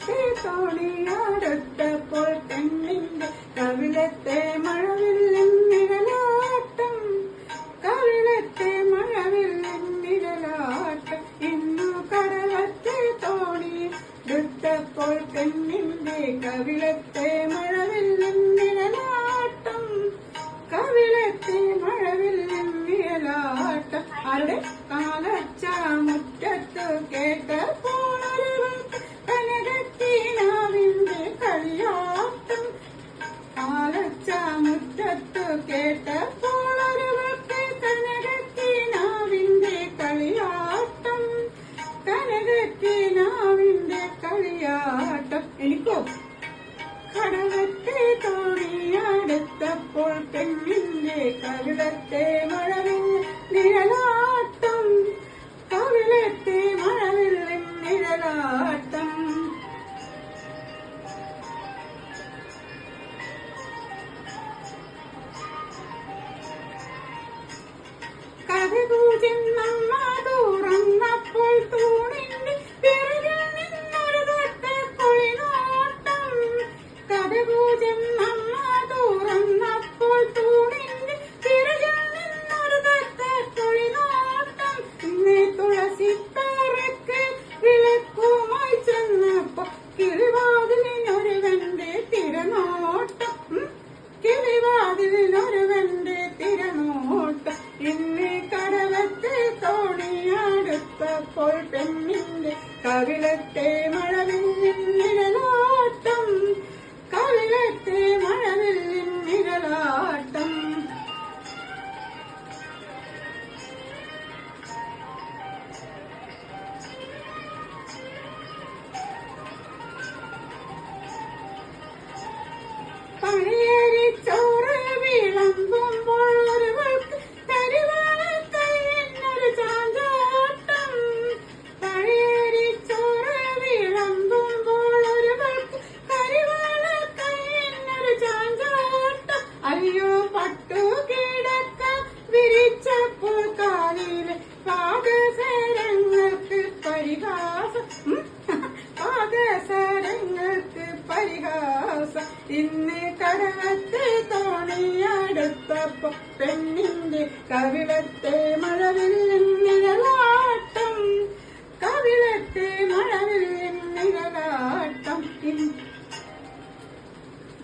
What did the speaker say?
കടവത്തെ തോണിയാടുത്തപ്പോൾ പെണ്ണിന്റെ കവിളത്തെ മഴവില്ലിൻ നിഴലാട്ടം, കവിളത്തെ മഴവില്ലിൻ നിഴലാട്ടം. ഇന്നു കടവത്തെ തോണിയെടുത്തപ്പോൾ പെണ്ണിന്റെ കവിളത്തെ മഴവില്ലിൻ നിഴലാട്ടം, കവിളത്തെ മഴവില്ലിൻ നിഴലാട്ടം. ആരുടെ കാലച്ച മുറ്റത്ത് കേട്ടപ്പോൾ കനകത്തിനാവിന്റെ കളിയാട്ടം, കാലച്ച മുറ്റത്ത് കേട്ടപ്പോൾ ഒരുവർക്ക് കനകത്തിനാവിന്റെ കളിയാട്ടം, കനകത്തിനാവിന്റെ കളിയാട്ടം. എനിക്കോ കടവത്തെ തോണിയാടുത്തപ്പോൾ പെണ്ണിന്റെ കവിളത്തെ മഴവിൽ നിഴലാട്ടം, കവിളത്തെ മഴവിൽ നിഴലാട്ടം. കഥകൂചെന്നമ്മ തുറന്നപ്പോൾ തൂണിന്റെ പിറകിൽ നിന്നൊരു തൊട്ടപ്പൊളിനോട്ടം, കഥകൂചെന്നമ്മ തുറന്നപ്പോൾ തൂണിന്റെ പിറകിൽ നിന്നൊരു തൊട്ടപ്പൊളിനോട്ടം. ഇന്ന് തുളസിത്താറക്ക് വിളക്കുമായി ചെന്നപ്പോ കിളിവാതിലിനൊരുവന്റെ തിരനോട്ടം, കിളിവാതിലിനൊരുവന്റെ തിരനോട്ടം. ഇന്ന് കടവത്തെ തോണിയാടുത്തപ്പോൾ പെണ്ണിന്റെ കവിളത്തെ മഴവില്ലിൻ നിഴലാട്ടം, കവിളത്തെ മഴവില്ലിൻ നിഴലാട്ടം. പണിയേരിച്ചോറ് വിളമ്പുമ്പോൾ ഒരുവൾക്ക് കരിവാളക്കൈന്നൊരു ചാഞ്ചാട്ടം, പണിയേരിച്ചോറ് വിളമ്പുമ്പോൾ ഒരുവൾക്ക് കരിവാളക്കൈന്നൊരു ചാഞ്ചാട്ടം. അയ്യോ പട്ടു കിടക്ക വിരിച്ചപ്പോൾ കാലിലെ പാദസരങ്ങൾക്ക് പരിഹാസം, പാദസരങ്ങൾക്ക് പരിഹാസം. ഇന്ന് കടവത്തെ തോണിയാടുത്തപ്പോൾ പെണ്ണിന്റെ കവിളത്തെ മഴവില്ലിൻ